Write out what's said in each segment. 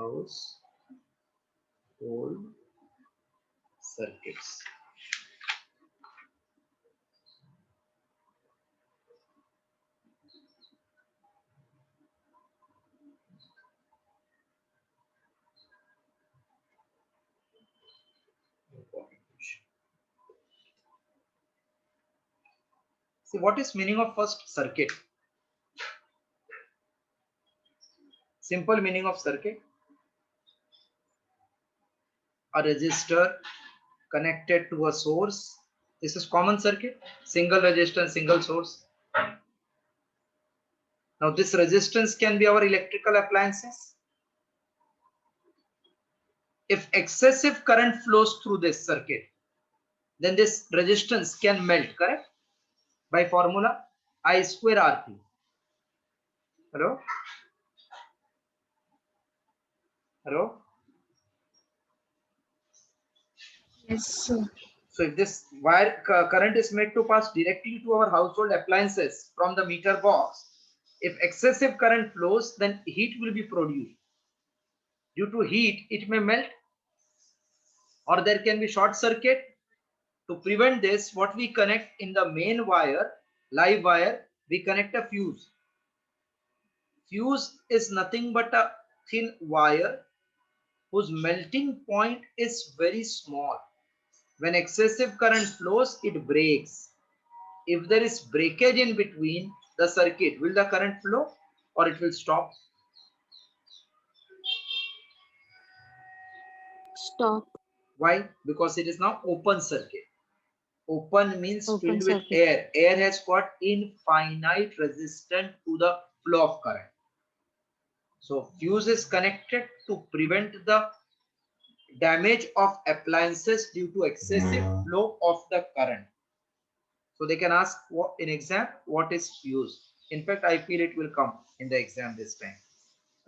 household circuits. See, what is meaning of first circuit? Simple meaning of circuit: a resistor connected to a source. This is common circuit, single resistance, single source. Now this resistance can be our electrical appliances. If excessive current flows through this circuit, then this resistance can melt, correct? By formula I square RT. Hello? Hello? Yes, sir. So if this wire current is made to pass directly to our household appliances from the meter box, if excessive current flows, then heat will be produced. Due to heat, it may melt, or there can be short circuit. To prevent this, what we connect in the main wire, live wire, we connect a fuse. Fuse is nothing but a thin wire whose melting point is very small. When excessive current flows, it breaks. If there is breakage in between the circuit, will the current flow or it will stop? Stop. Why? Because it is now open circuit. Open means Open filled with circuit. air. Air has got infinite resistance to the flow of current. So fuse is connected to prevent the damage of appliances due to excessive flow of the current. So they can ask what in exam, what is fuse? In fact, I feel it will come in the exam this time.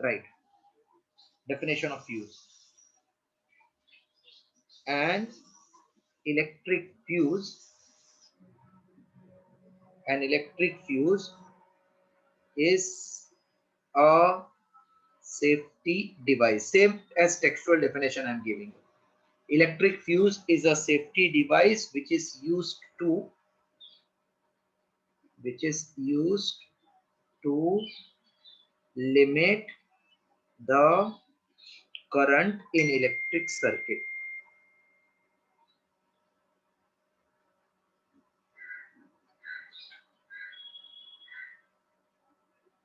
Right. Definition of fuse. And electric fuse. An electric fuse is a safety device. Same as textual definition I'm giving. Electric fuse is a safety device which is used to limit the current in electric circuit.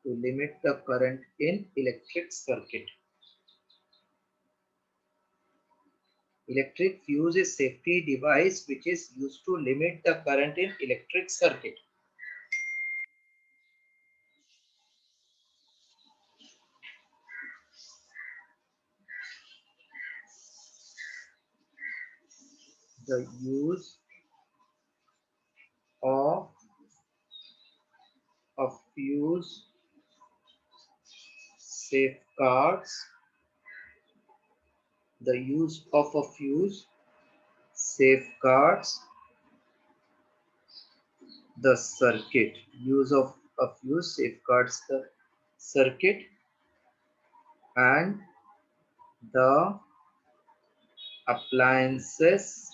To limit the current in electric circuit. Electric fuse is safety device which is used to limit the current in electric circuit. The use of a fuse safeguards the use of a fuse safeguards the circuit. Use of a fuse safeguards the circuit and the appliances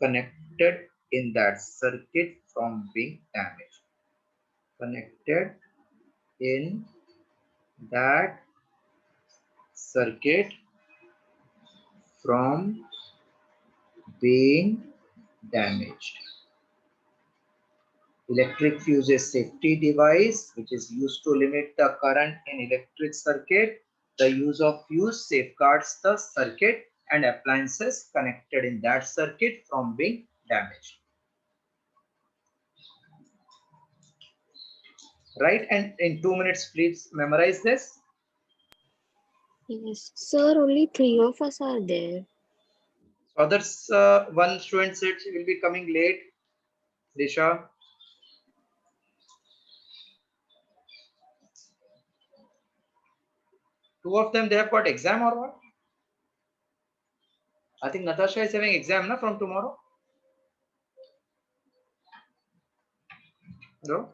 connected in that circuit from being damaged. Connected in that circuit from being damaged. Electric fuse is safety device which is used to limit the current in electric circuit. The use of fuse safeguards the circuit and appliances connected in that circuit from being damaged. Right? And in 2 minutes, please memorize this. Yes, sir. Only 3 of us are there. So others, one student said she will be coming late. Disha. Two of them, they have got exam or what? I think Natasha is having exam na, from tomorrow. Hello?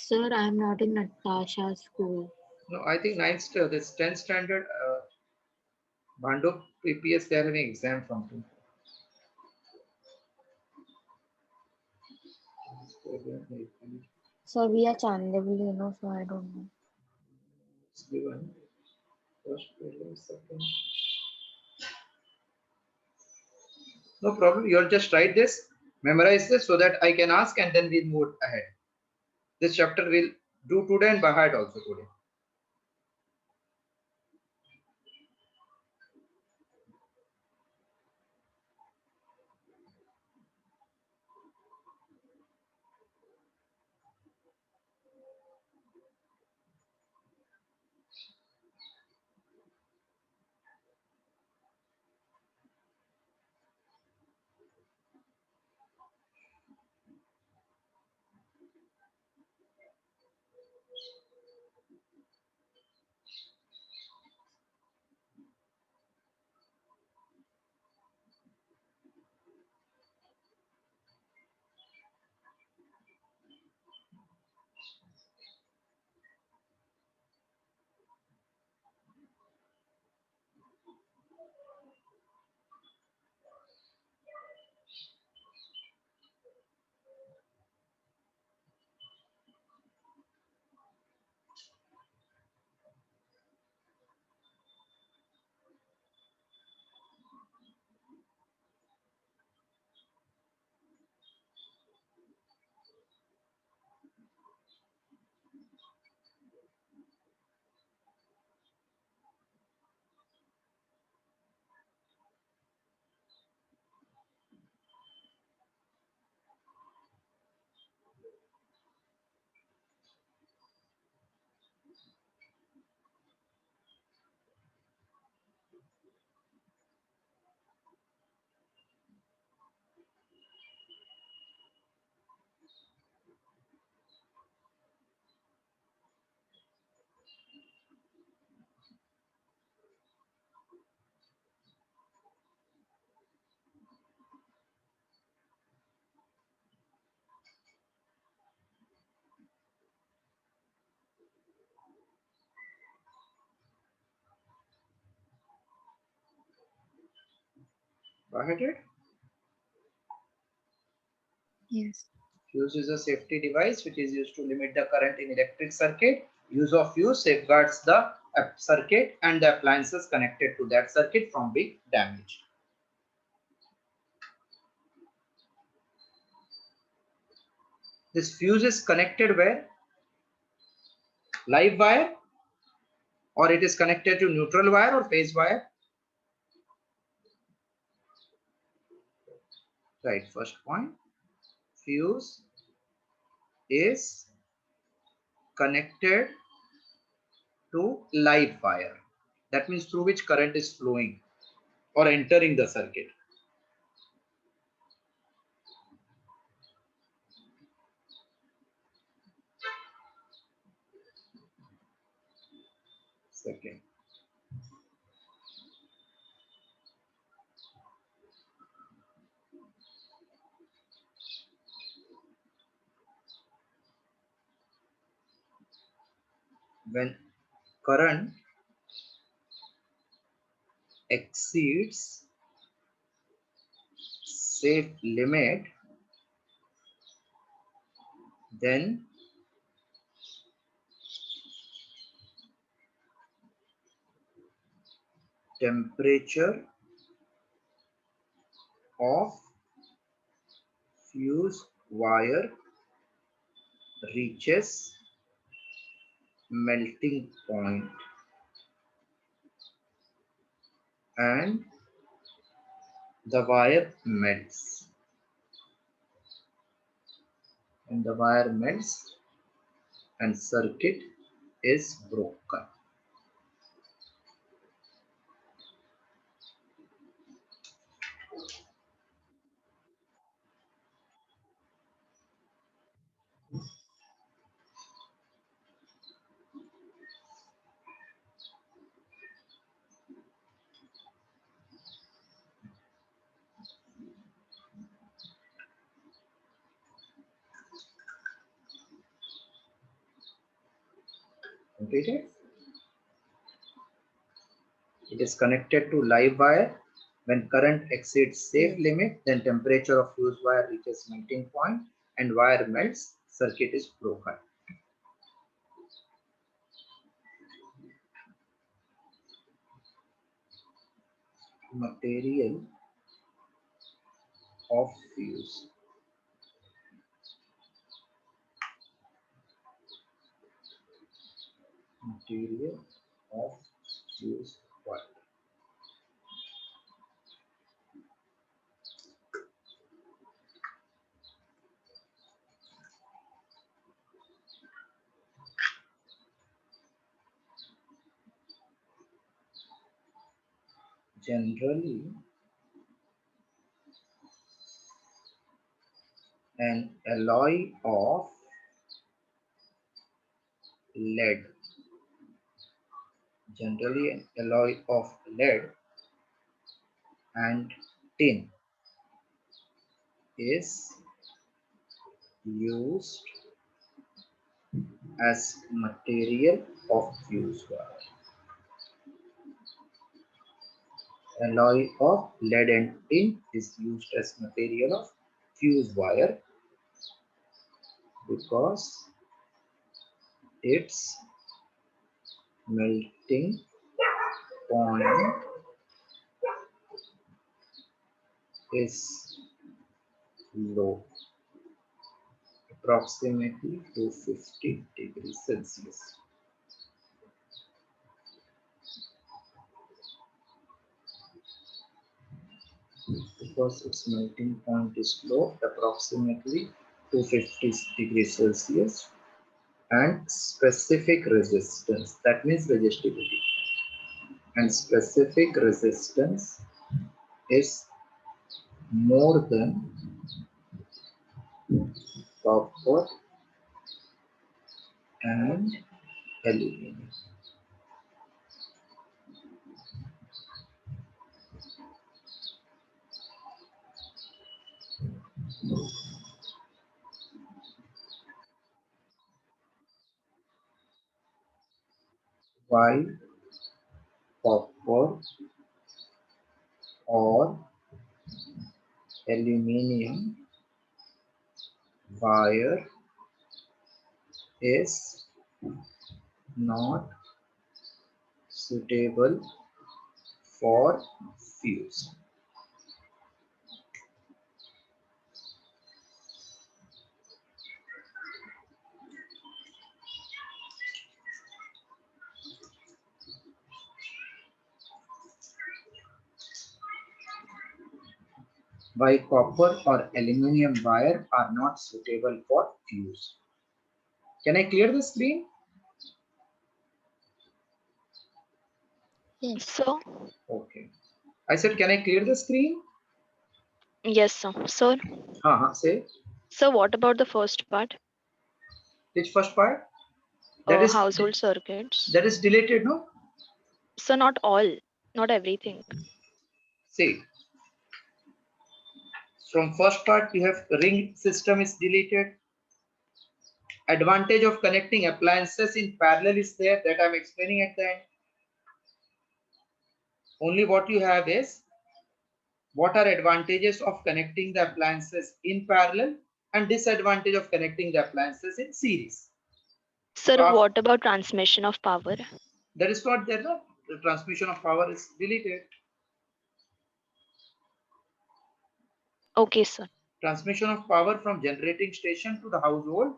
Sir, I am not in Natasha's school. No, I think this 10th standard, Bando PPS, they are having exam from 2. Sir, we are Chandevli, so I don't know. It's given. First prelim, second. No problem. You'll just write this, memorize this so that I can ask and then we'll move ahead. This chapter we'll do today and by heart also today. By heart it? Yes. Fuse is a safety device which is used to limit the current in electric circuit. Use of fuse safeguards the circuit and the appliances connected to that circuit from being damaged. This fuse is connected where? Live wire, or it is connected to neutral wire or phase wire? Right, first point. Fuse is connected to live wire. That means through which current is flowing or entering the circuit. Second. When current exceeds safe limit, then temperature of fuse wire reaches melting point and the wire melts. And the wire melts and circuit is broken. Completed. It is connected to live wire. When current exceeds safe Yes. limit, then temperature of fuse wire reaches melting point and wire melts. Circuit is broken. Material of fuse. Material of fuse wire. Generally, an alloy of lead. Generally, an alloy of lead and tin is used as material of fuse wire. Alloy of lead and tin is used as material of fuse wire because its melting point is low, approximately 250 degrees Celsius. Because its melting point is low, approximately 250 degrees Celsius, and specific resistance, that means resistivity, and specific resistance is more than copper and aluminum. While copper or aluminum wire is not suitable for fuse. Why copper or aluminum wire are not suitable for fuse. Can I clear the screen? Yes. So, Okay. I said, can I clear the screen? yes, sir. So, Say. so what about the first part? Which first part? That Household circuits. is deleted, no? So not all, not everything. See, from first part we have ring system is deleted. Advantage of connecting appliances in parallel is there, that I'm explaining at the end. Only what you have is what are advantages of connecting the appliances in parallel and disadvantage of connecting the appliances in series. Sir, So what about transmission of power? that is not there, no? The transmission of power is deleted. Okay, sir. Transmission of power from generating station to the household,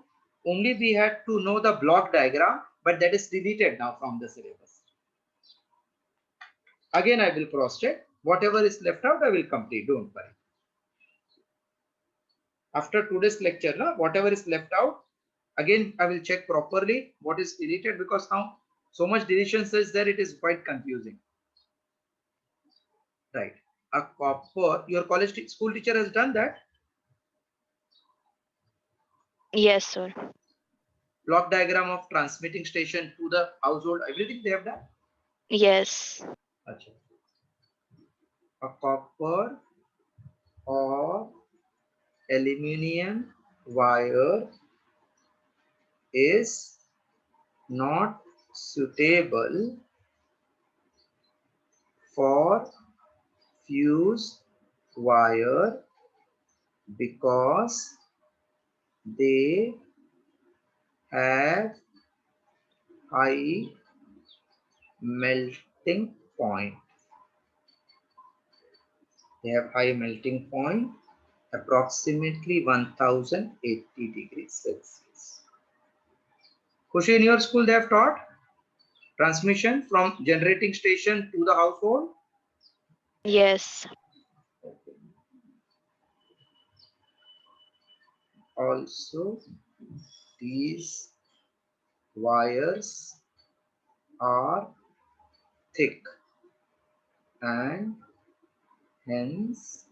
only we had to know the block diagram, but that is deleted now from the syllabus. Again, I will cross check. Whatever is left out, I will complete. Don't worry. After today's lecture, whatever is left out, again, I will check properly what is deleted, because now so much deletion is there, it is quite confusing. Right. A copper, your college school teacher has done that. Yes, sir. Block diagram of transmitting station to the household, everything they have done. Yes. Achha. A copper or aluminum wire is not suitable for fuse wire because they have high melting point. They have high melting point, approximately 1080 degrees Celsius. Khushi, in your school they have taught transmission from generating station to the household? Yes. Also, these wires are thick and hence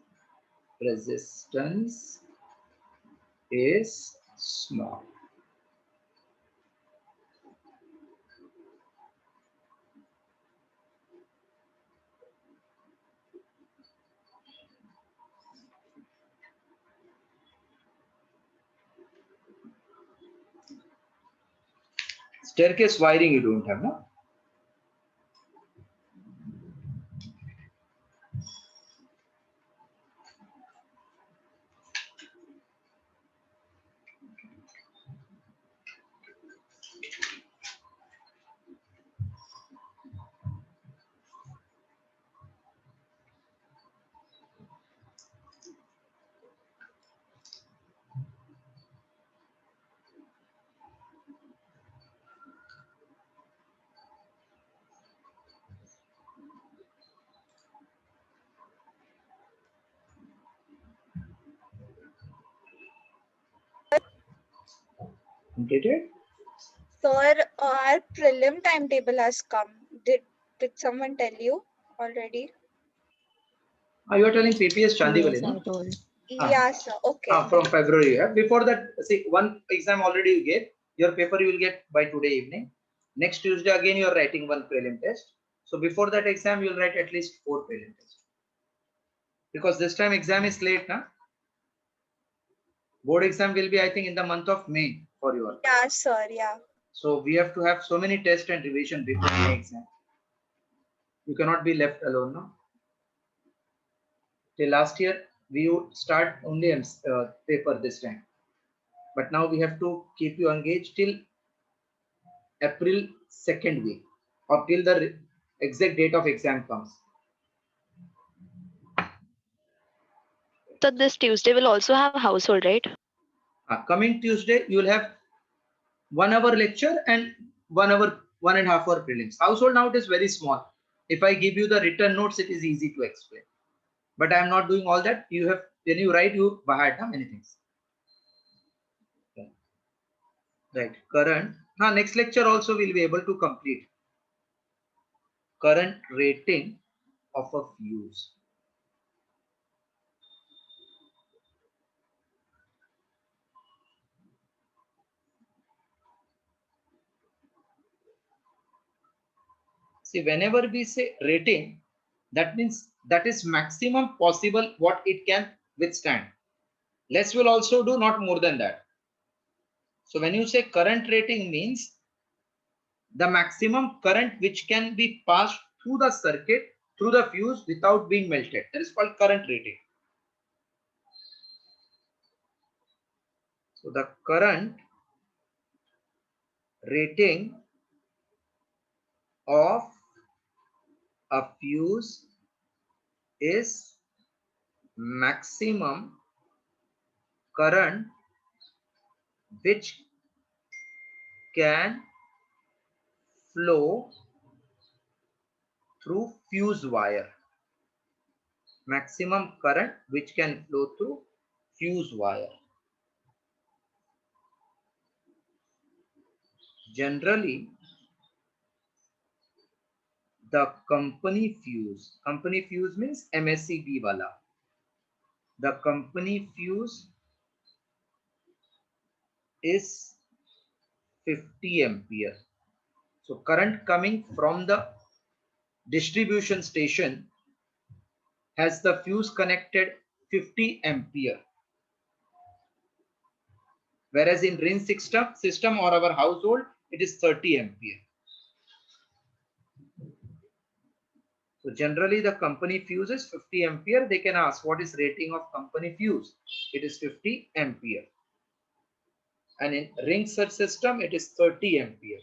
resistance is small. Staircase wiring you don't have, no? Completed? Sir, our prelim timetable has come. Did someone tell you already? You are telling PPS Chandivali, Yes, no? I told. Yeah, sir. Okay. From February. Before that, see, one exam already you get. Your paper you will get by today evening. Next Tuesday again you are writing one prelim test. So before that exam you will write at least 4 prelim tests. Because this time exam is late, na? Board exam will be, I think, in the month of May for you all. Yeah, sir. Yeah. So we have to have so many tests and revision before the exam. You cannot be left alone, no? Till last year we would start only paper this time. But now we have to keep you engaged till April 2nd week or till the exact date of exam comes. So this Tuesday will also have household, right? Coming Tuesday, you will have 1 hour lecture and 1 hour, 1.5 hour prelims. Household now it is very small. If I give you the written notes, it is easy to explain. But I am not doing all that. You have, when you write, you bahad many things. Right. Current. Now next lecture also will be able to complete current rating of a fuse. See, whenever we say rating, that means that is maximum possible what it can withstand. Less will also do, not more than that. So when you say current rating means the maximum current which can be passed through the circuit, through the fuse without being melted. That is called current rating. So the current rating of a fuse is maximum current which can flow through fuse wire. Maximum current which can flow through fuse wire. Generally, the company fuse means MSCB wala. The company fuse is 50 ampere. So current coming from the distribution station has the fuse connected 50 ampere. Whereas in range system or our household, it is 30 ampere. So generally the company fuse is 50 ampere. They can ask what is rating of company fuse. It is 50 ampere. And in ring search system, it is 30 ampere.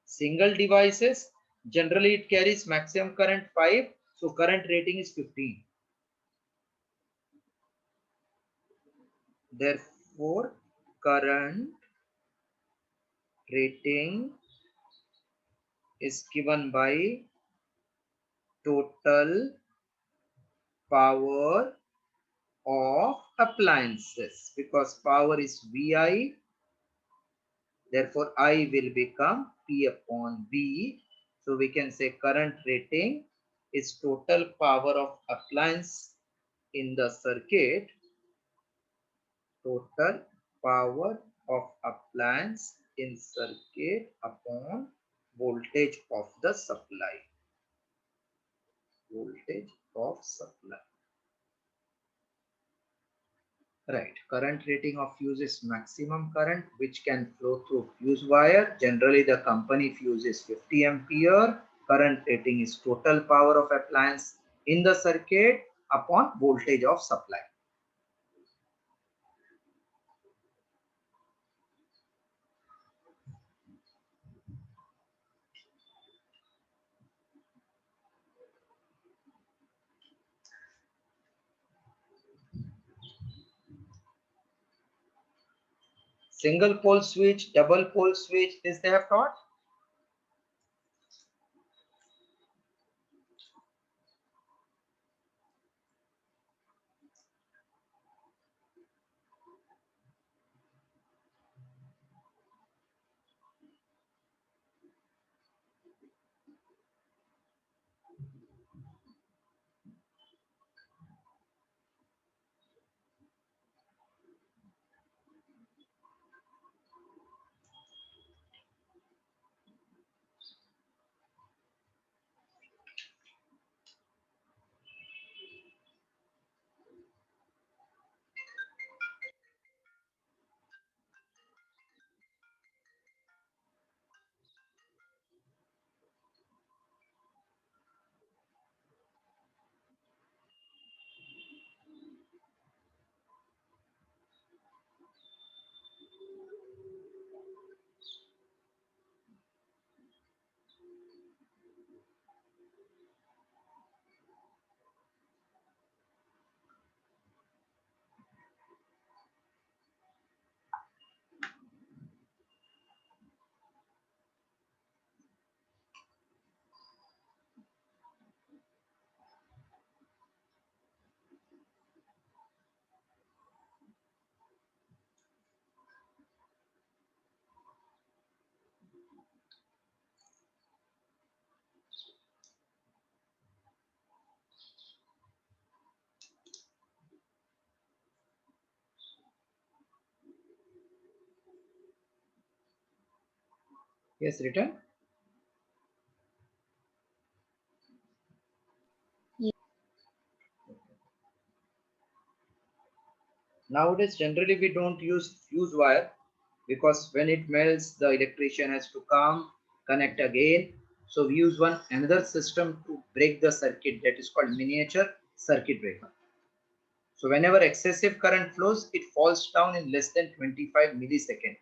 Single devices, generally it carries maximum current 5. So current rating is 15. Therefore, current rating is given by total power of appliances, because power is VI, therefore I will become P upon V. So we can say current rating is total power of appliance in the circuit, total power of appliance in circuit upon voltage of the supply, voltage of supply. Right. Current rating of fuse is maximum current which can flow through fuse wire. Generally, the company fuse is 50 ampere. Current rating is total power of appliance in the circuit upon voltage of supply. Single pole switch, double pole switch, this they have taught. Yes, written. Yeah. Nowadays, generally we don't use fuse wire because when it melts, the electrician has to come, connect again. So we use one another system to break the circuit, that is called miniature circuit breaker. So whenever excessive current flows, it falls down in less than 25 milliseconds.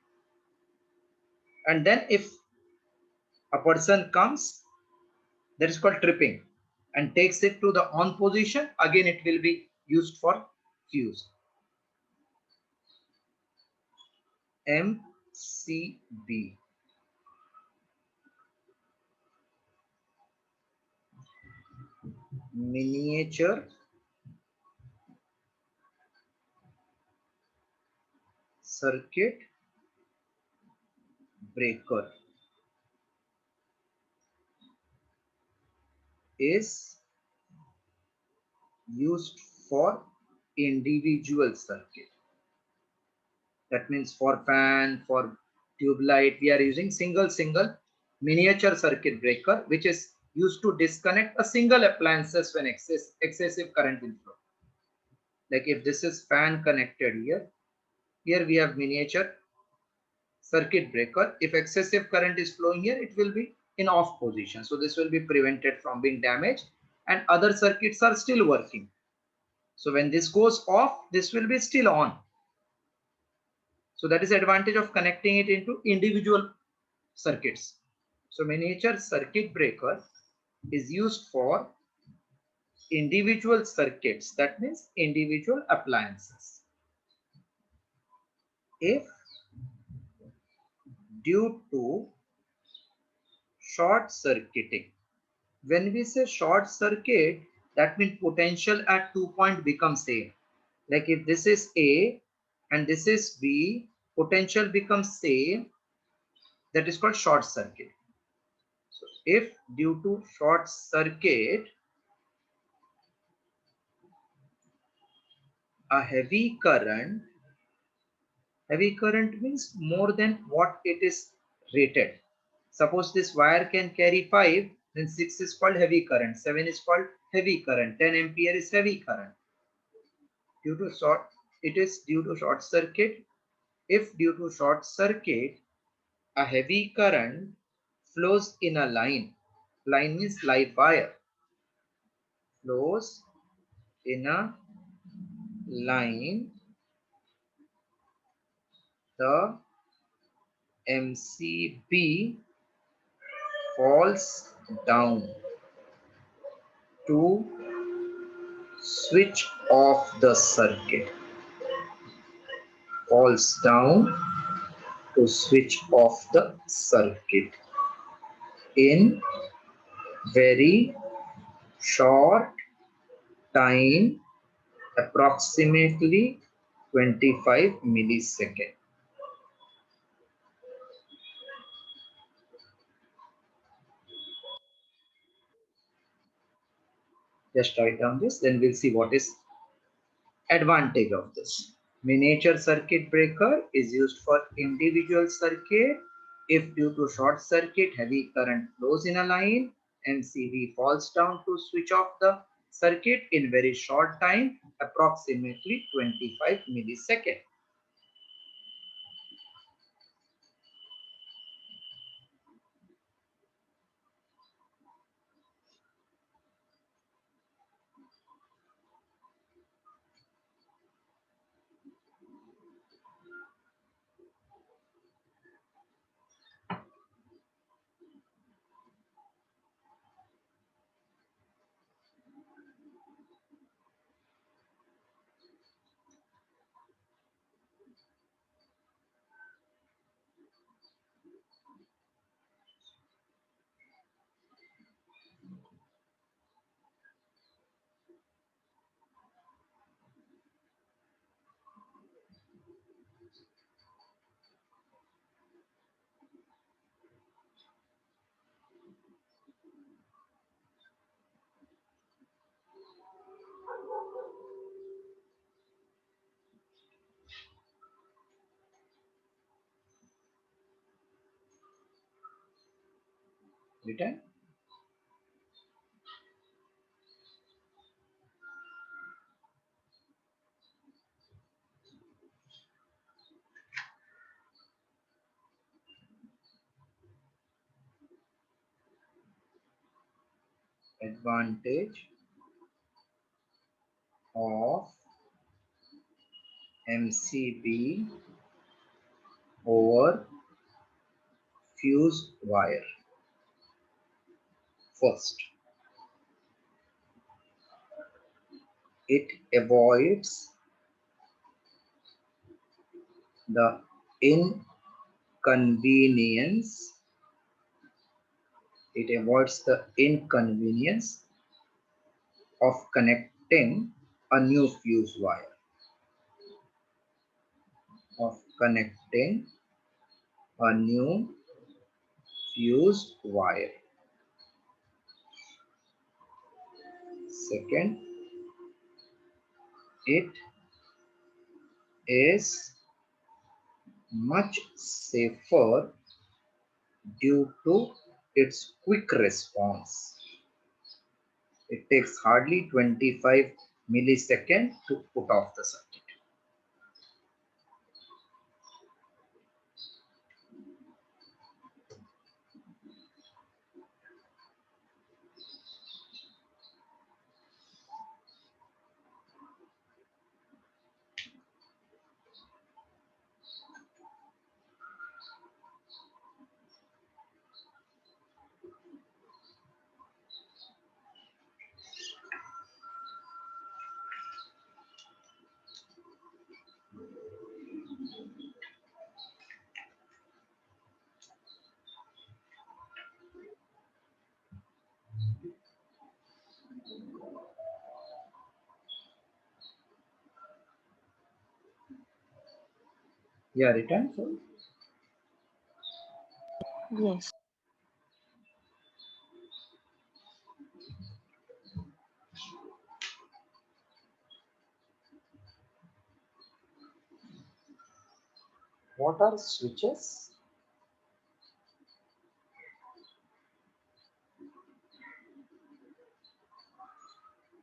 And then if a person comes, that is called tripping, and takes it to the on position, again it will be used for fuse. MCB. Miniature circuit breaker is used for individual circuit. That means for fan, for tube light, we are using single miniature circuit breaker, which is used to disconnect a single appliances when excessive current will flow. Like if this is fan connected here, here we have miniature circuit breaker. If excessive current is flowing here, it will be in off position. So this will be prevented from being damaged, and other circuits are still working. So when this goes off, this will be still on. So that is the advantage of connecting it into individual circuits. So miniature circuit breaker is used for individual circuits, that means individual appliances. If due to short circuiting, when we say short circuit, that means potential at 2 point becomes same. Like if this is A and this is B, potential becomes same, that is called short circuit. So if due to short circuit, a heavy current means more than what it is rated. Suppose this wire can carry 5, then 6 is called heavy current, 7 is called heavy current, 10 ampere is heavy current. Due to short, it is due to short circuit. If due to short circuit, a heavy current flows in a line means live wire, flows in a line, the MCB falls down to switch off the circuit, falls down to switch off the circuit in very short time, approximately 25 milliseconds. Just write down this, then we'll see what is advantage of this. Miniature circuit breaker is used for individual circuit. If due to short circuit, heavy current flows in a line, MCB falls down to switch off the circuit in very short time, approximately 25 milliseconds. Written? Advantage of MCB over fuse wire. First, it avoids the inconvenience, of connecting a new fuse wire, of connecting a new fuse wire. Second, it is much safer due to its quick response. It takes hardly 25 milliseconds to put off the circuit. Yeah, written. So Yes. what are switches?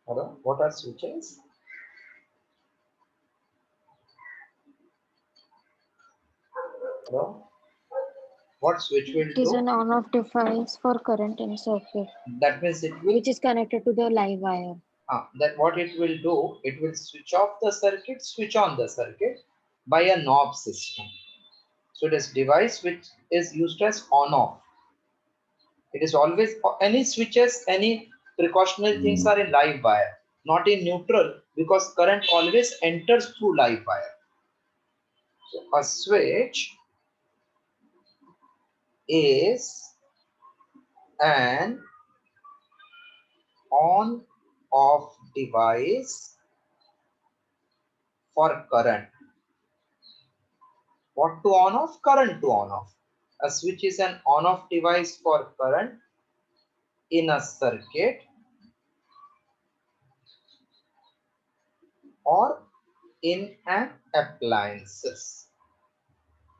Hello, what are switches? Hello, what switch will It is do? an on-off device for current in circuit, That means it will which is connected to the live wire. that what it will do, it will switch off the circuit, switch on the circuit by a knob system. So it is device which is used as on off. It is always any switches, any precautionary things are in live wire, not in neutral, because current always enters through live wire. So a switch is an on off device for current. What to on off? Current to on off. A switch is an on off device for current in a circuit or in an appliances.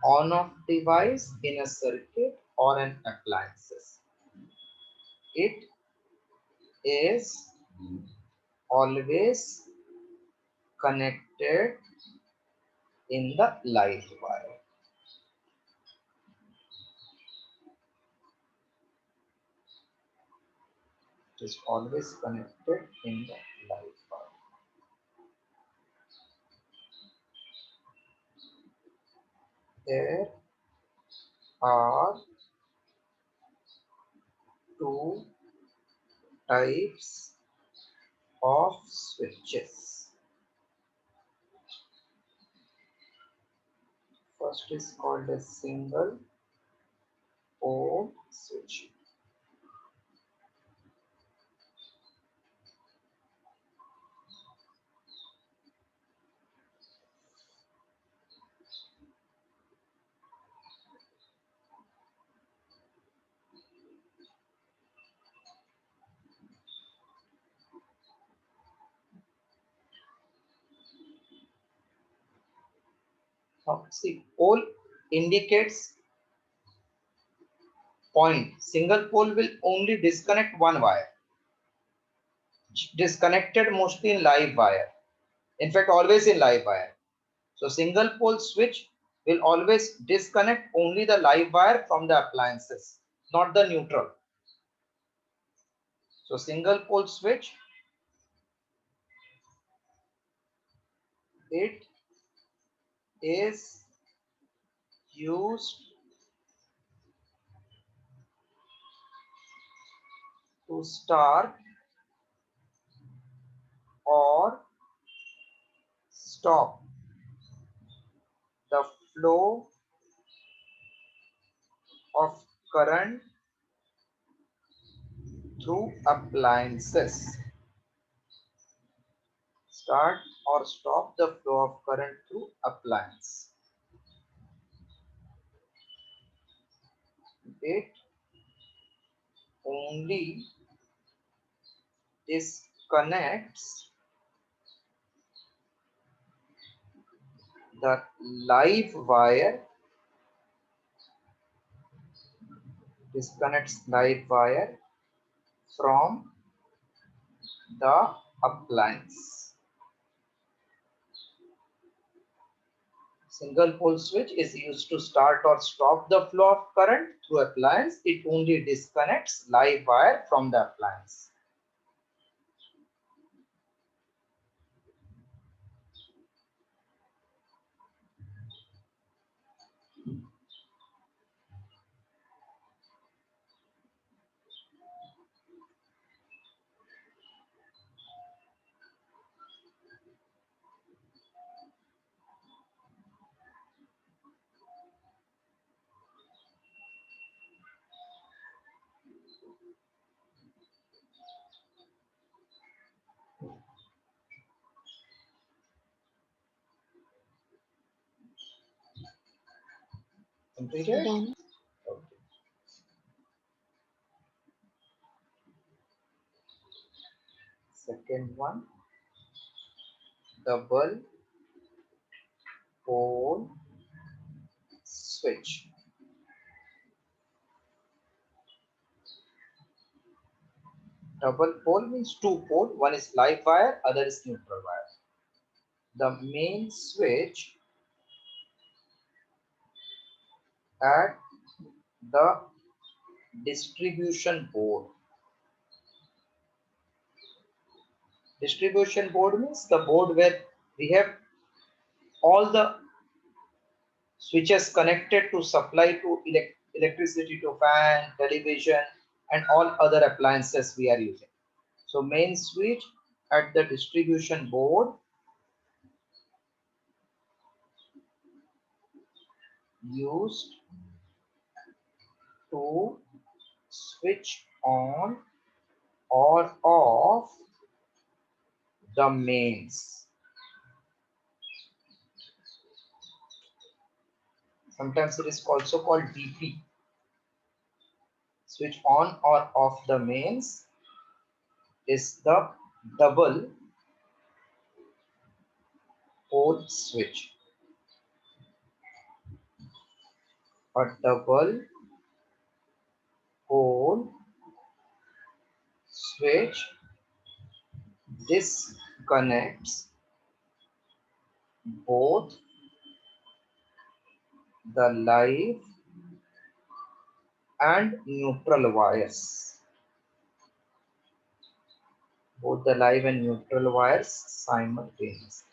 On off device in a circuit or an appliances. It is always connected in the live wire. It is always connected in the live wire. There are two types of switches. First is called a single pole switch. Now, see, pole indicates point. Single pole will only disconnect one wire. Disconnected mostly in live wire. In fact, always in live wire. So single pole switch will always disconnect only the live wire from the appliances, not the neutral. So single pole switch, it is used to start or stop the flow of current through appliances. Start or stop the flow of current through appliance. It only disconnects the live wire, from the appliance. Single pole switch is used to start or stop the flow of current through appliance. It only disconnects live wire from the appliance. Completed? Done. Okay. Second one, double pole switch. Double pole means two pole, one is live wire, other is neutral wire. The main switch at the distribution board. Distribution board means the board where we have all the switches connected to supply to electricity to fan, television, and all other appliances we are using. So main switch at the distribution board used to switch on or off the mains. Sometimes it is also called DP. Switch on or off the mains is the double pole switch. A double pole switch disconnects both the live and neutral wires. Both the live and neutral wires simultaneously.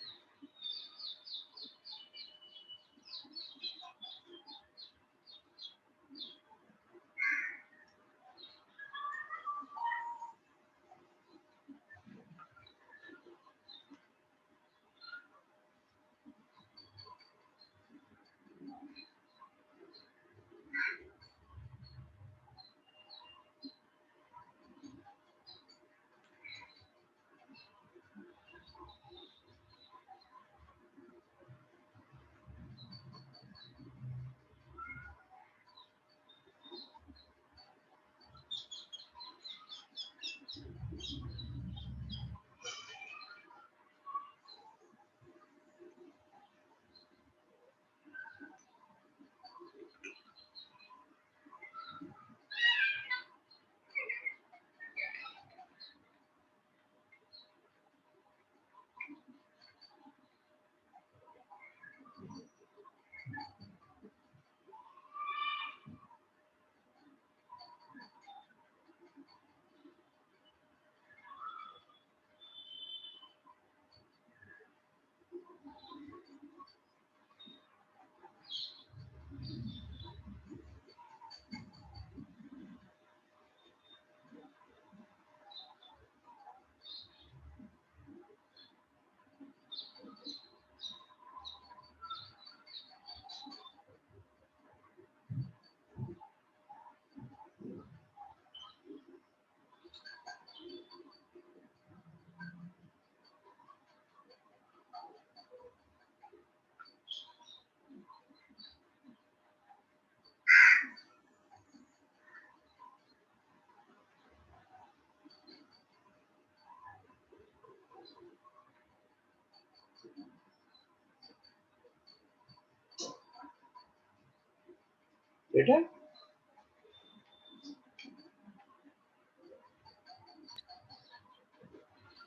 Written?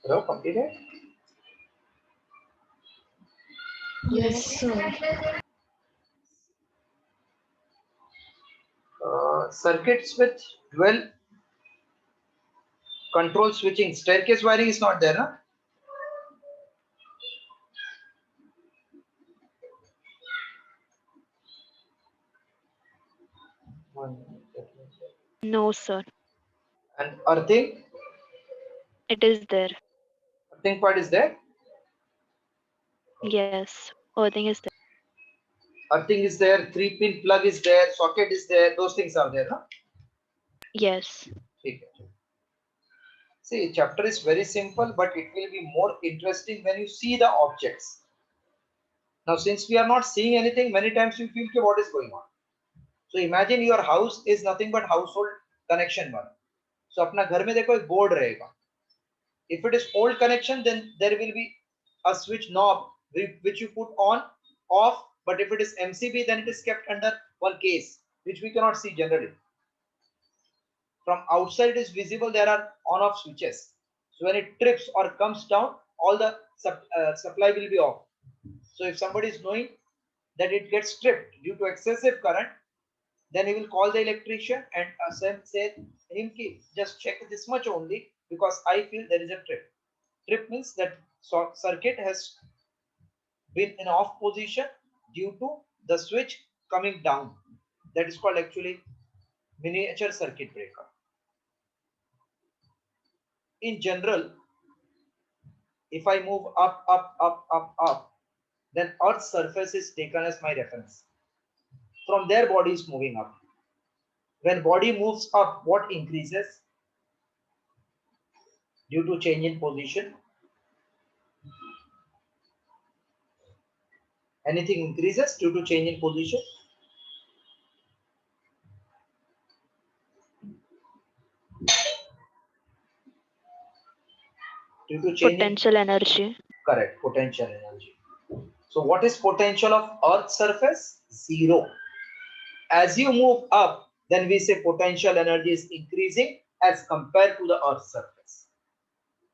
Hello, completed? Yes, sir. Circuits with dual control switching. Staircase wiring is not there, huh? One minute. No, sir. And earthing? It is there. Earthing part is there? Yes. Earthing is there. Earthing is there, 3-pin plug is there, socket is there, those things are there, huh? Yes. Okay. See, chapter is very simple, but it will be more interesting when you see the objects. Now, since we are not seeing anything, many times you feel, okay, what is going on? So imagine your house is nothing but household connection one. So अपना घर में देखो एक board रहेगा. If it is old connection, then there will be a switch knob which you put on, off. But if it is MCB, then it is kept under one case, which we cannot see generally. From outside it is visible, there are on-off switches. So when it trips or comes down, all the supply will be off. So if somebody is knowing that it gets tripped due to excessive current, then he will call the electrician and say him ki just check this much only because I feel there is a trip. Trip means that circuit has been in off position due to the switch coming down. That is called actually miniature circuit breaker. In general, if I move up, then Earth's surface is taken as my reference. From there, body is moving up. When body moves up, what increases? Due to change in position. Anything increases due to change in position? Due to change Potential energy. Correct, potential energy. So what is potential of Earth's surface? Zero. As you move up, then we say potential energy is increasing as compared to the Earth's surface.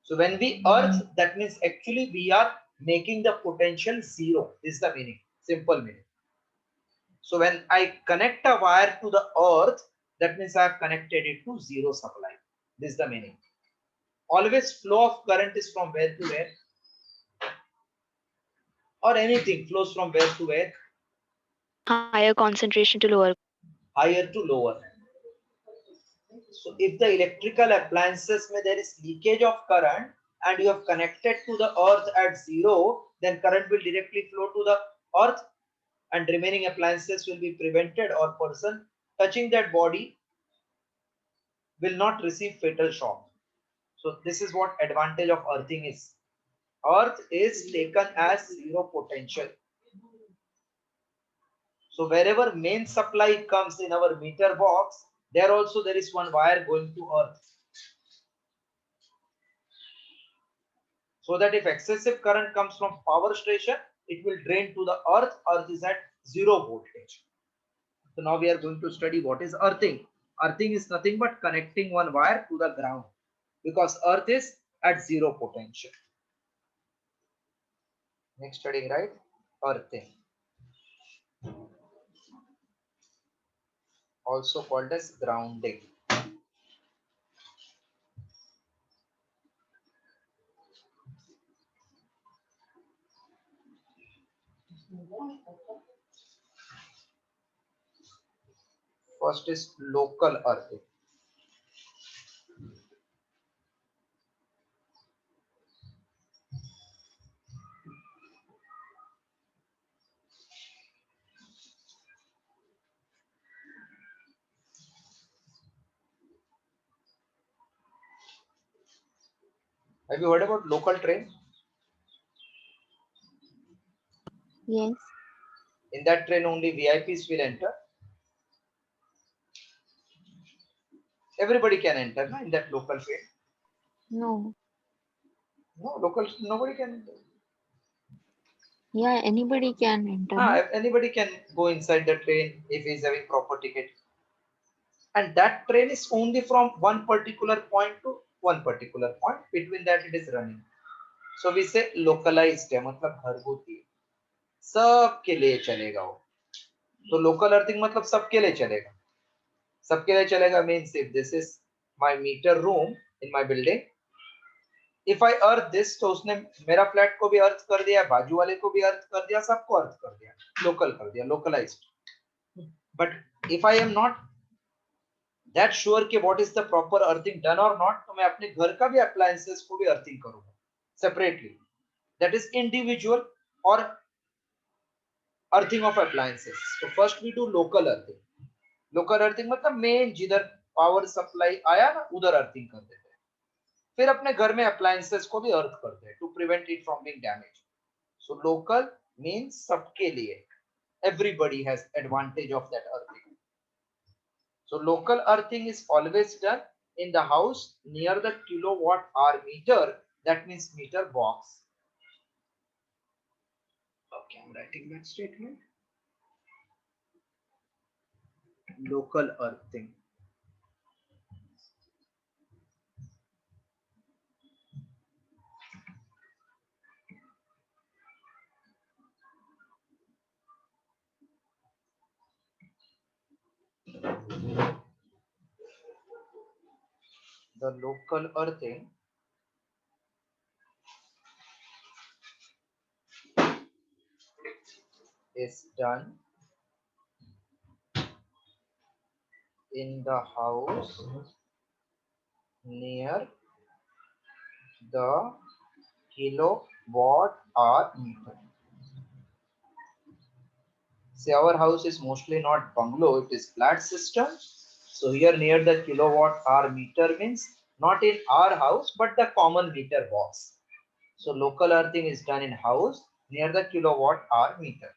So when we Earth, that means actually we are making the potential zero. This is the meaning, simple meaning. So when I connect a wire to the Earth, that means I have connected it to zero supply. This is the meaning. Always flow of current is from where to where? Or anything flows from where to where? Higher concentration to lower. Higher to lower. So if the electrical appliances may there is leakage of current and you have connected to the earth at zero, then current will directly flow to the earth and remaining appliances will be prevented, or person touching that body will not receive fatal shock. So this is what advantage of earthing is. Earth is taken as zero potential. So wherever main supply comes in our meter box, there also there is one wire going to earth. So that if excessive current comes from power station, it will drain to the earth. Earth is at zero voltage. So now we are going to study what is earthing. Earthing is nothing but connecting one wire to the ground because earth is at zero potential. Next studying, right? Earthing. Also called as grounding. First is local earthing. Have you heard about local train? Yes. In that train only VIPs will enter. Everybody can enter in that local train. No. No, local nobody can enter. Yeah, anybody can enter. No? Anybody can go inside the train if he is having proper ticket. And that train is only from one particular point to one particular point. Between that it is running. So we say localized है, मतलब घरगुती सबके लिए चलेगा वो. तो local earthing मतलब सबके लिए चलेगा. सबके लिए चलेगा means if this is my meter room in my building, if I earth this, तो उसने मेरा फ्लैट को भी अर्थ कर दिया, बाजू वाले को भी अर्थ कर दिया, सबको अर्थ कर दिया, लोकल कर दिया, localized. But if I am not that sure कि what is the proper earthing done or not, तो मैं अपने घर का भी appliances को भी earthing करूंगा separately. That is individual or earthing of appliances. So first we do local earthing. Local earthing मतलब main जिधर power supply आया ना उधर earthing कर देते हैं. फिर अपने घर में appliances को भी earth करते हैं to prevent it from being damaged. So local means सबके लिए. Everybody has advantage of that earthing. So local earthing is always done in the house near the kilowatt hour meter. That means meter box. Okay, I'm writing that statement. Local earthing. The local earthing is done in the house near the kilowatt hour meter. See, our house is mostly not bungalow, it is flat system. So here near the kilowatt hour meter means not in our house but the common meter box. So local earthing is done in house near the kilowatt hour meter.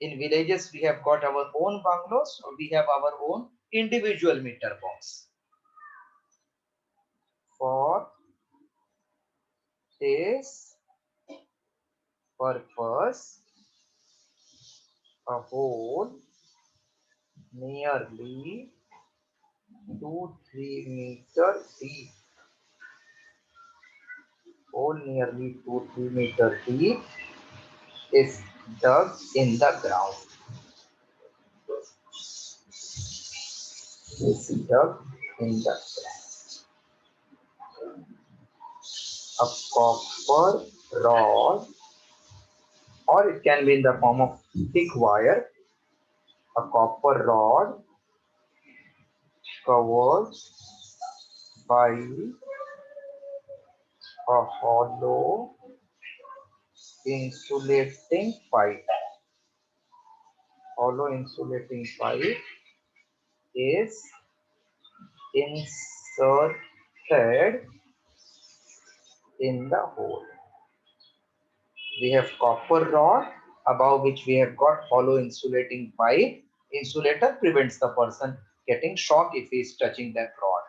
In villages we have got our own bungalows, so we have our own individual meter box. For this purpose, a hole nearly 2-3 meter deep, hole nearly 2-3 meter deep is dug in the ground. Is dug in the ground. A copper rod, or it can be in the form of thick wire, a copper rod covered by a hollow insulating pipe. Hollow insulating pipe is inserted in the hole. We have copper rod above which we have got hollow insulating pipe. Insulator prevents the person getting shock if he is touching that rod.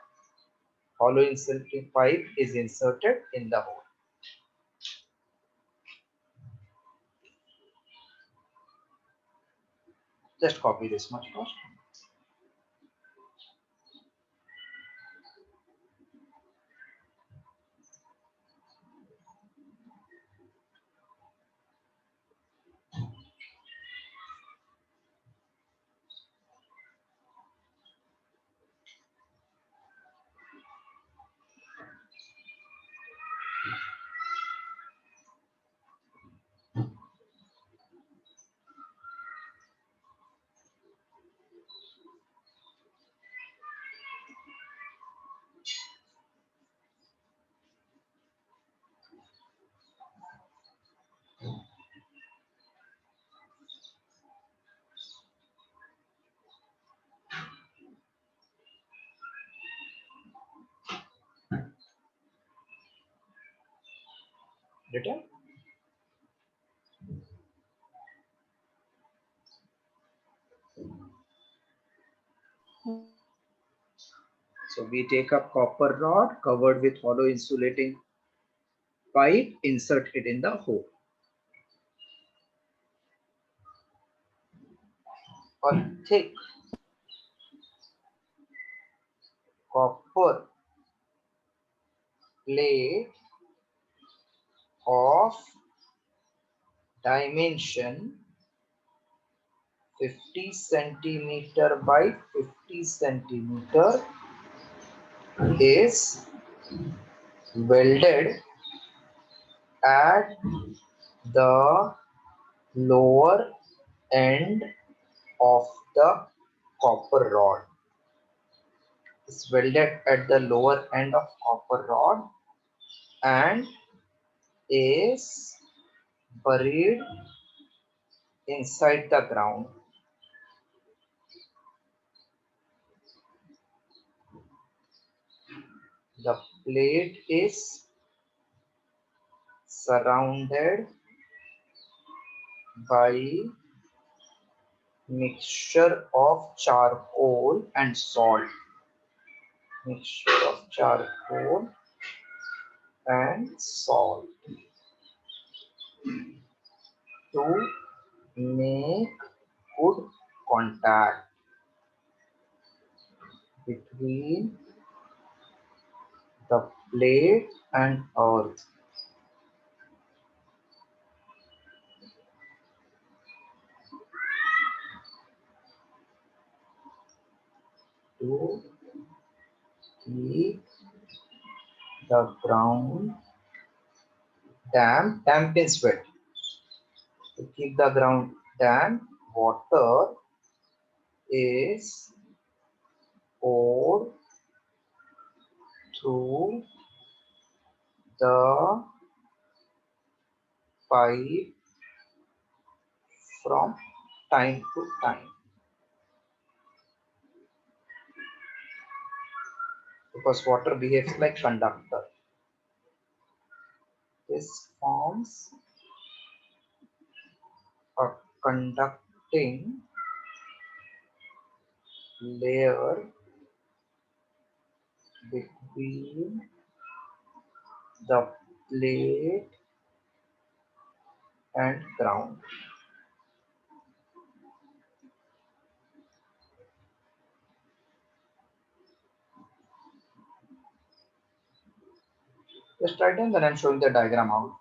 Hollow insulating pipe is inserted in the hole. Just copy this much first. Written? So we take a copper rod covered with hollow insulating pipe, insert it in the hole. A thick copper plate of dimension 50 centimeter by 50 centimeter is welded at the lower end of the copper rod. It's welded at the lower end of copper rod and is buried inside the ground. The plate is surrounded by mixture of charcoal and salt. Mixture of charcoal and salt to make good contact between the plate and earth. To keep the ground damp. Damp is wet. To keep the ground damp, water is poured through the pipe from time to time, because water behaves like conductor. This forms a conducting layer between the plate and ground. Just write down, then I'm showing the diagram out.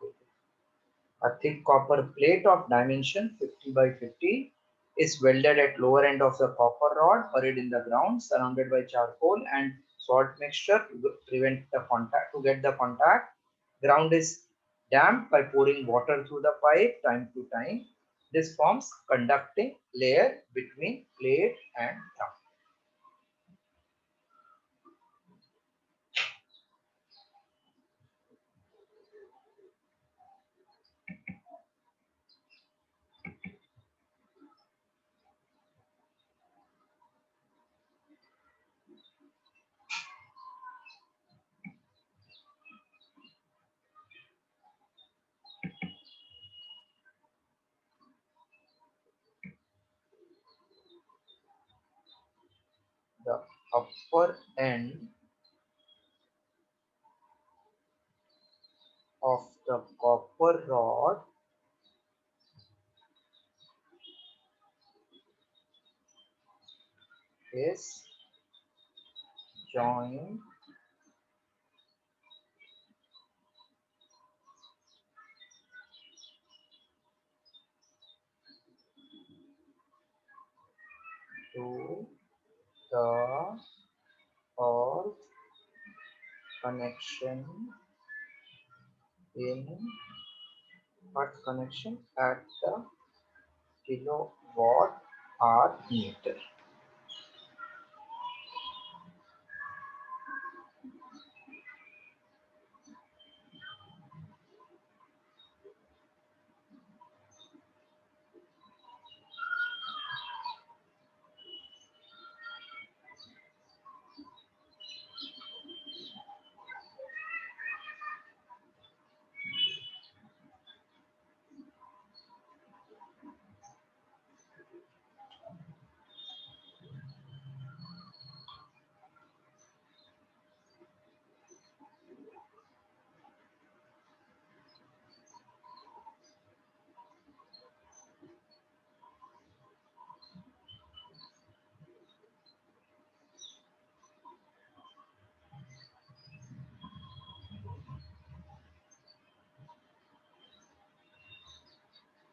A thick copper plate of dimension 50 by 50 is welded at lower end of the copper rod, buried in the ground, surrounded by charcoal and salt mixture to prevent the contact. To get the contact, ground is damped by pouring water through the pipe time to time. This forms conducting layer between plate and ground. The upper end of the copper rod is joined to the earth connection in earth connection at the kilowatt hour meter.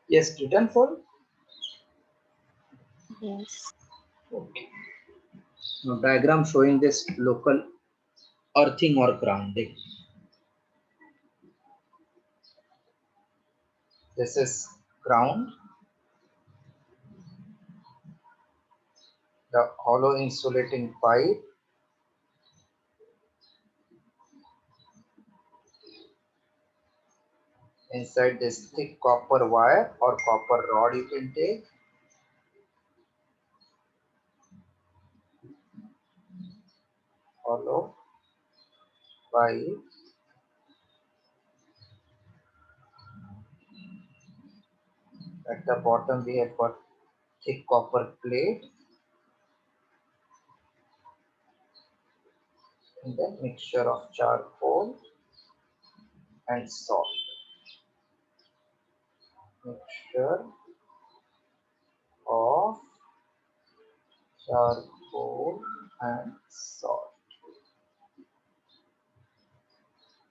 Yes, written for? Yes. Okay. Now diagram showing this local earthing or grounding. This is ground. The hollow insulating pipe inside this thick copper wire or copper rod you can take. Hollow pipe at the bottom we have got a copper plate, and then mixture of charcoal and salt. Mixture of charcoal and salt.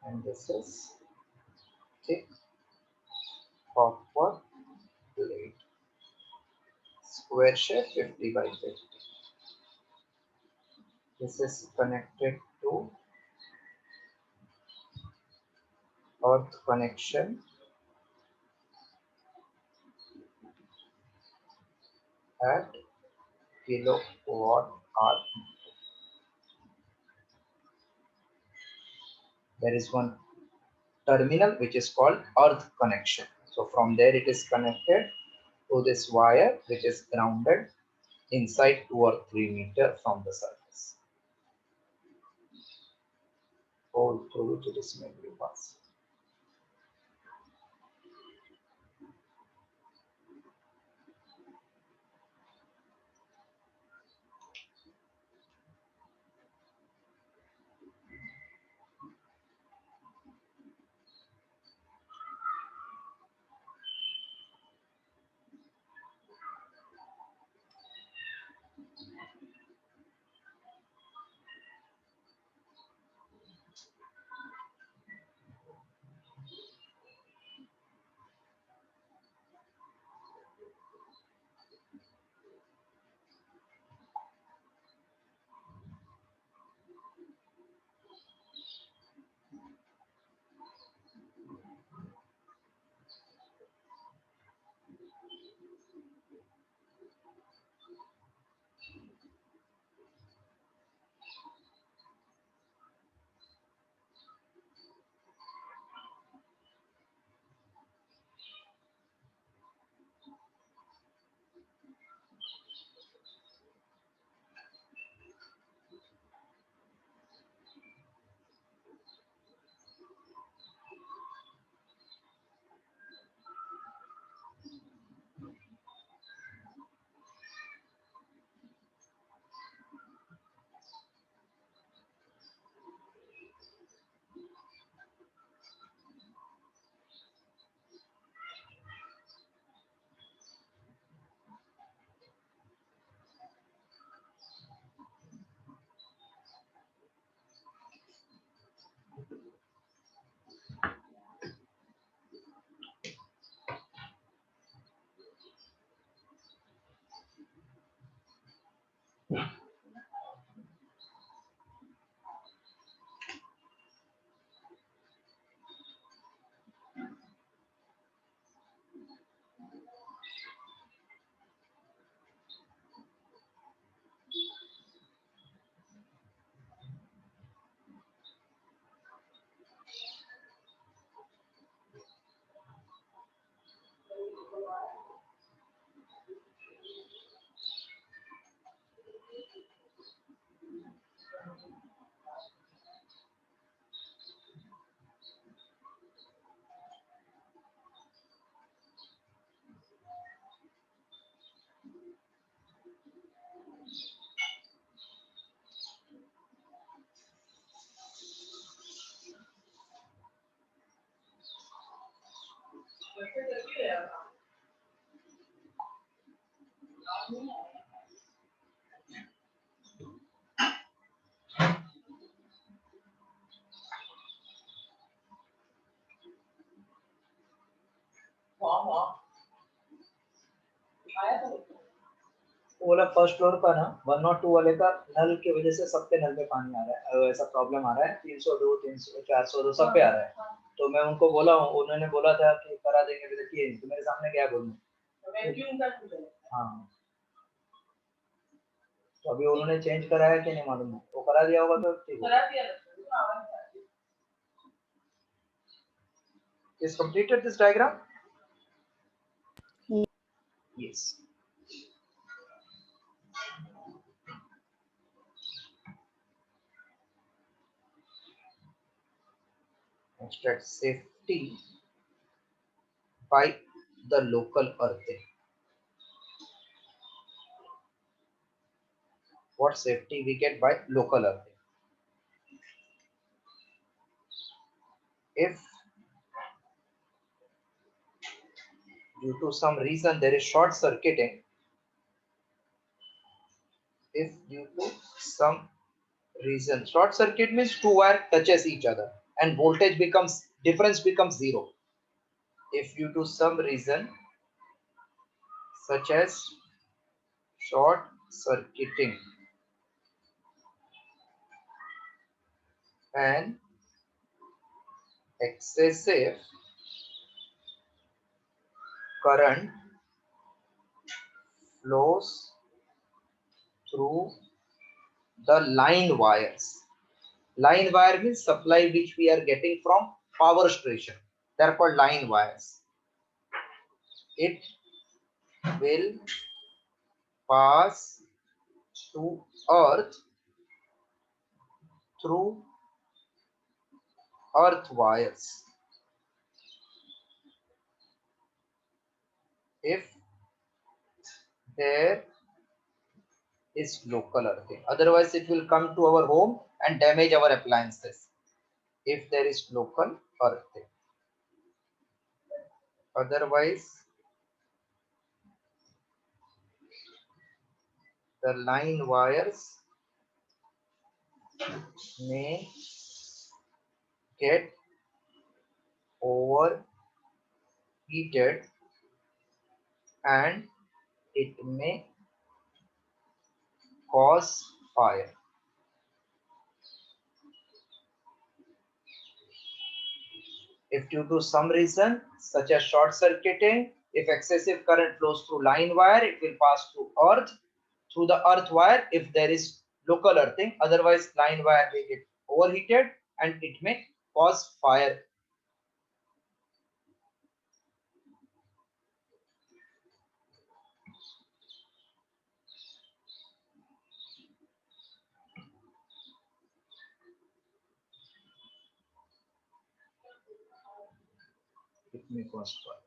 And this is thick copper plate, square shape 50 by 50. This is connected to earth connection at kilowatt hour. There is one terminal which is called earth connection. So from there it is connected to this wire which is grounded inside 2 or 3 meter from the surface. All through which it is mainly passed. वो वाला first floor का ना 102 वाले का नल की वजह से सबके नल में पानी आ रहा है, ऐसा प्रॉब्लम आ रहा है 302 300 402 सब पे आ रहा है। तो मैं उनको बोला हूँ, उन्होंने बोला था कि करा देंगे, अभी तक किए नहीं, तो मेरे सामने क्या बोलूँ। हाँ तो अभी उन्होंने चेंज कराया कि नहीं मालूम, वो करा दिया होगा तो ठीक है। Is completed this diagram? Yes. Extract safety by the local earthing. What safety we get by local earthing? If due to some reason there is short circuiting, if due to some reason short circuit means two wire touches each other and voltage becomes difference becomes zero. If due to some reason such as short circuiting and excessive current flows through the line wires. Line wire means supply which we are getting from power station. They are called line wires. It will pass to earth through earth wires. If there is local earthing, otherwise it will come to our home and damage our appliances. If there is local earthing, otherwise the line wires may get overheated and it may cause fire. If due to some reason such as short circuiting, if excessive current flows through line wire, it will pass through earth, through the earth wire if there is local earthing. Otherwise, line wire will get overheated and it may cause fire. It may cause fire.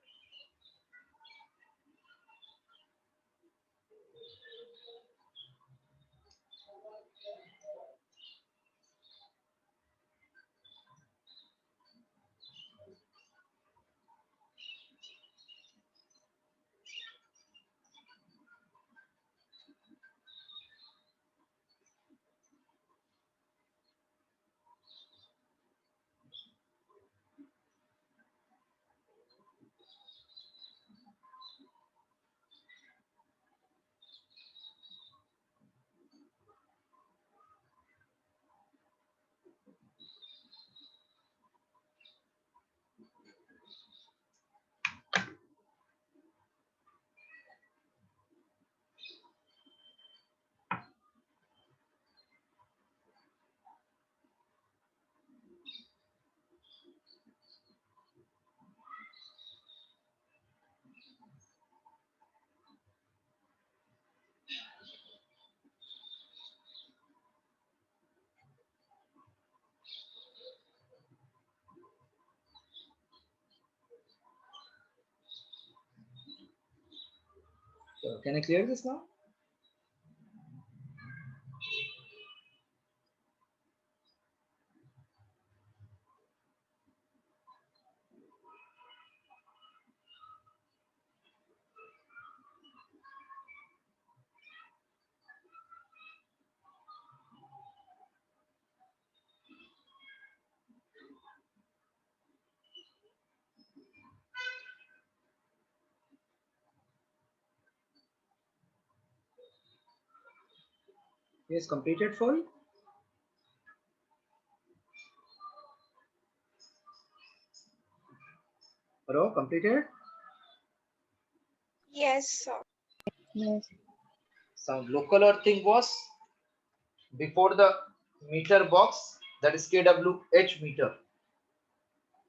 So, can I clear this now? Yes, completed full. Hello, completed. Yes, sir. Yes. Some local earthing was before the meter box, that is kWh meter.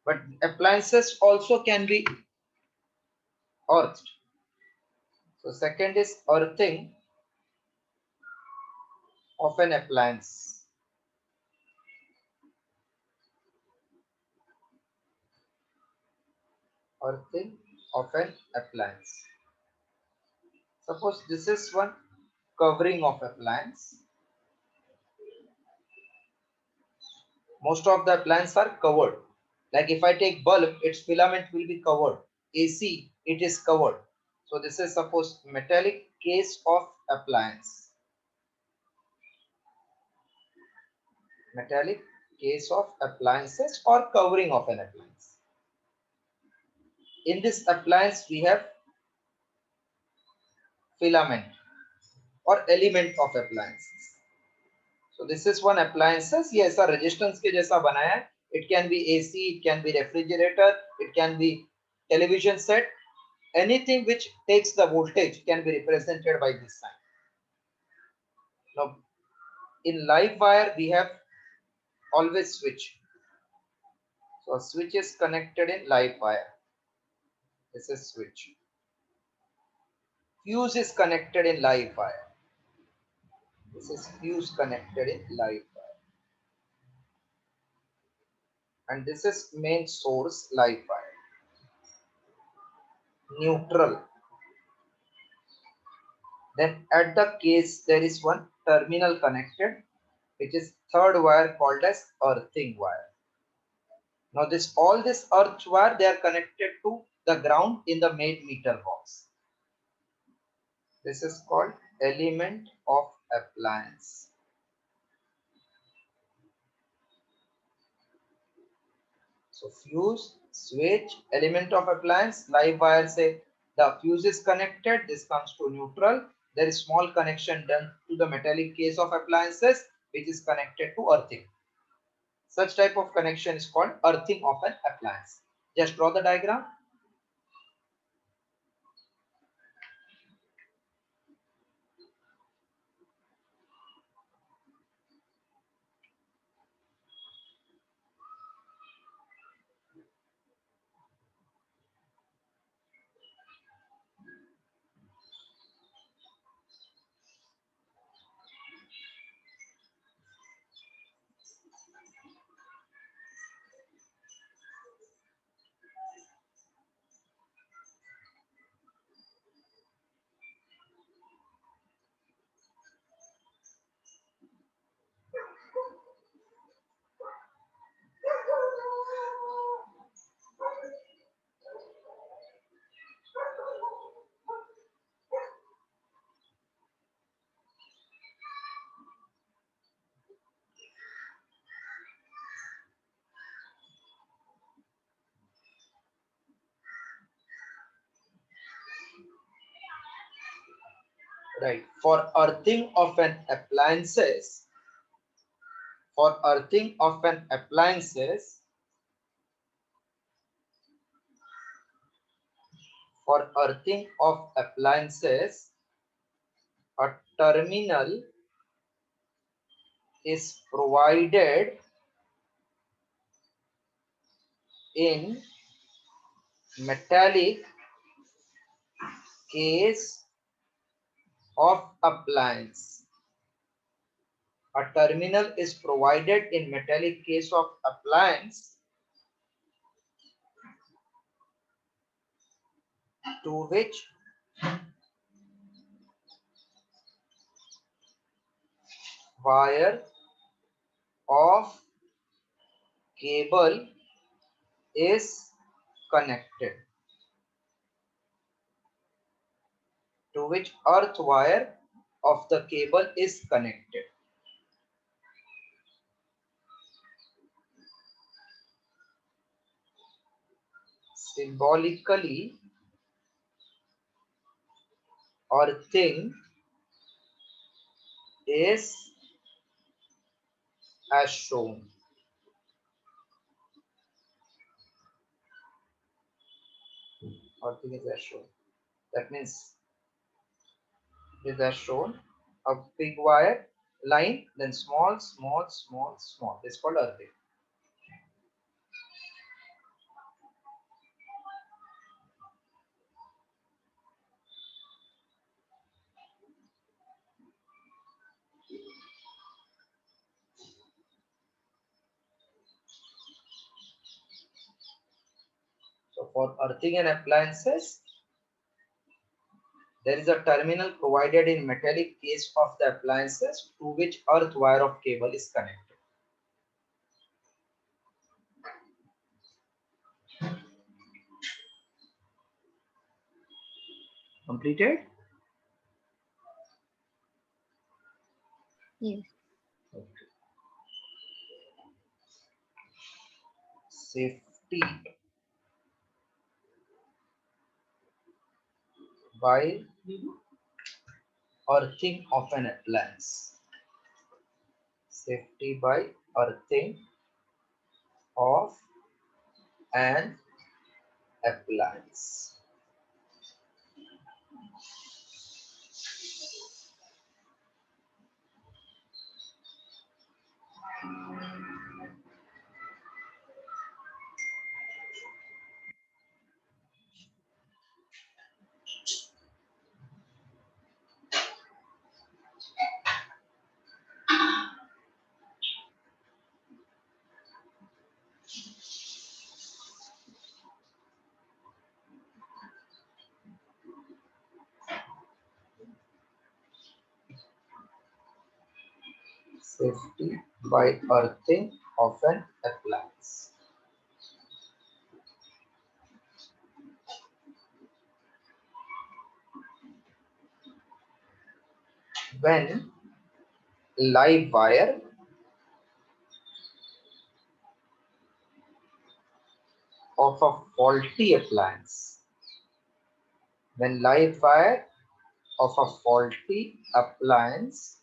But appliances also can be earthed. So second is earthing of an appliance. Earthing of an appliance. Suppose this is one covering of appliance Most of the appliances are covered. Like if I take bulb, its filament will be covered. AC, it is covered. So this is suppose metallic case of appliance. Metallic case of appliances or covering of an appliance. In this appliance, we have filament or element of appliances. So this is one appliances. Yes, a resistance के जैसा बनाया है. It can be AC, it can be refrigerator, it can be television set. Anything which takes the voltage can be represented by this sign. Now, in live wire, we have always switch. So a switch is connected in live wire. This is switch. Fuse is connected in live wire. This is fuse connected in live wire. And this is main source live wire. Neutral. Then at the case there is one terminal connected, which is third wire called as earthing wire. Now this all this earth wire, they are connected to the ground in the main meter box. This is called element of appliance. So fuse, switch, element of appliance, live wire say the fuse is connected, this comes to neutral. There is small connection done to the metallic case of appliances, which is connected to earthing. Such type of connection is called earthing of an appliance. Just draw the diagram. Right. For earthing of an appliances, for earthing of an appliances, for earthing of appliances, a terminal is provided in metallic case of appliance. A terminal is provided in metallic case of appliance to which wire of cable is connected. To which earth wire of the cable is connected. Symbolically, earthing is as shown. Earthing is as shown. That means it is as shown. A big wire line, then small, small, small, small. This is called earthing. So for earthing and appliances, there is a terminal provided in metallic case of the appliances to which earth wire of cable is connected. Completed? Yes. Okay. Safety by earthing of an appliance. Safety by earthing of an appliance. Safety by earthing of an appliance. When live wire of a faulty appliance. When live wire of a faulty appliance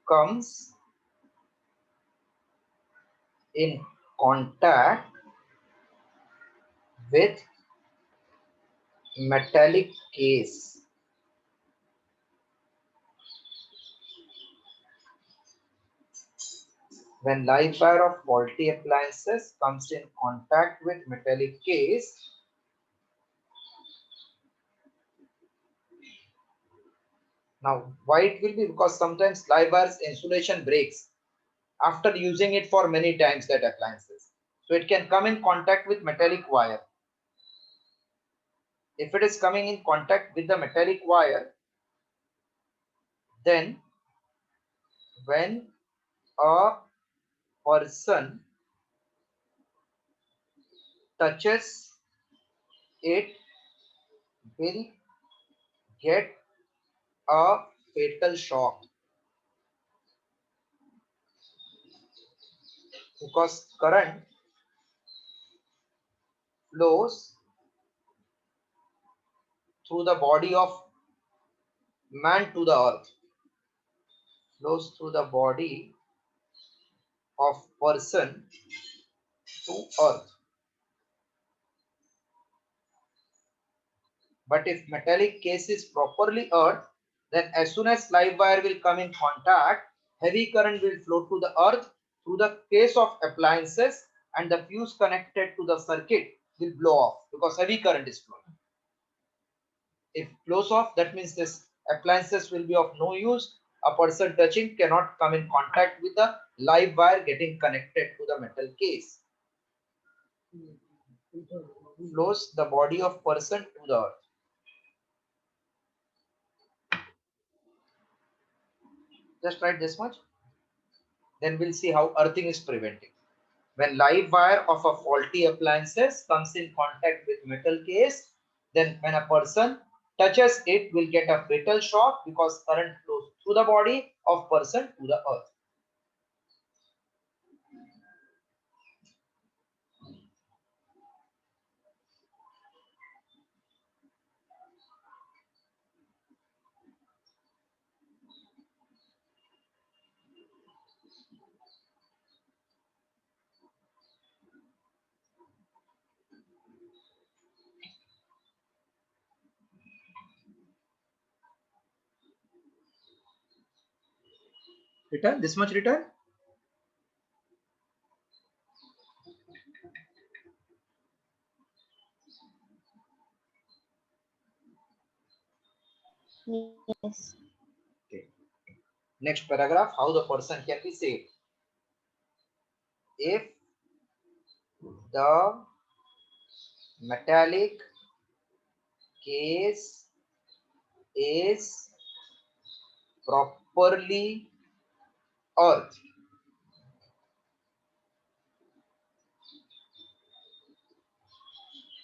comes in contact with metallic case. When live wire of faulty appliances comes in contact with metallic case, now why it will be? Because sometimes live wire's insulation breaks after using it for many times, that appliances. So it can come in contact with metallic wire. If it is coming in contact with the metallic wire, then when a person touches it, will get a fatal shock, because current flows through the body of man to the earth, flows through the body of person to earth. But if metallic case is properly earthed, then as soon as live wire will come in contact, heavy current will flow to the earth through the case of appliances, and the fuse connected to the circuit will blow off because heavy current is flowing. If blows off, that means this appliances will be of no use. A person touching cannot come in contact with the live wire getting connected to the metal case. Flows the body of person to the earth. Just write this much. Then we'll see how earthing is prevented. When live wire of a faulty appliances comes in contact with metal case, then when a person touches it, will get a fatal shock because current flows through the body of person to the earth. Written? This much written? Yes. Okay. Next paragraph, how the person can be saved. If the metallic case is properly earthed,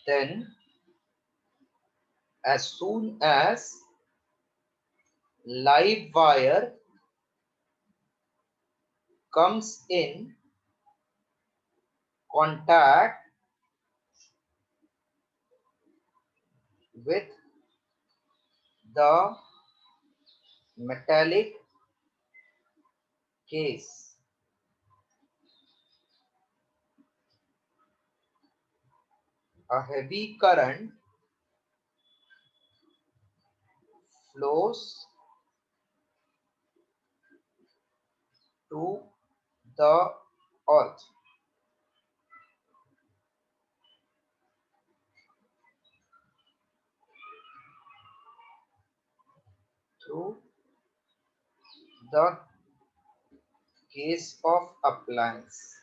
then as soon as live wire comes in contact with the metallic case, a heavy current flows to the earth. Through the case of appliance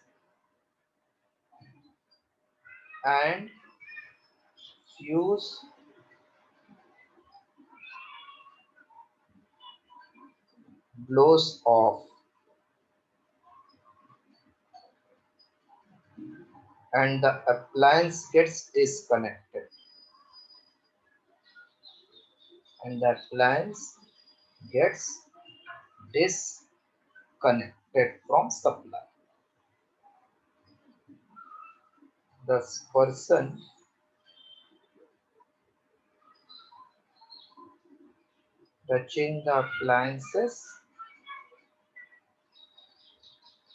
and fuse blows off and the appliance gets disconnected from supply. The person touching the appliances,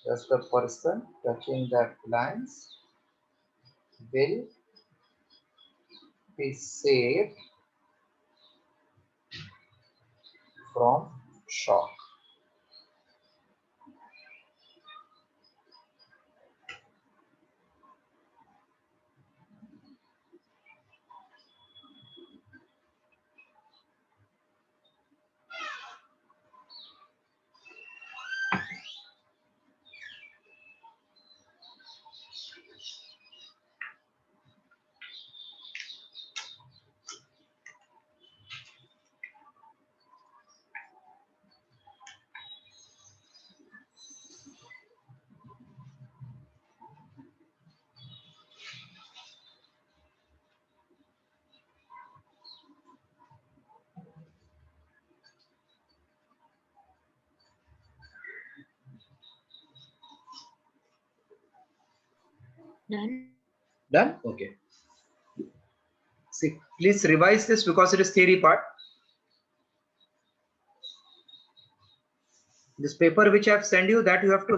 thus the person touching the appliance will be saved from shock. Done. Done? Okay. See, please revise this because it is theory part. This paper which I have sent you, that you have to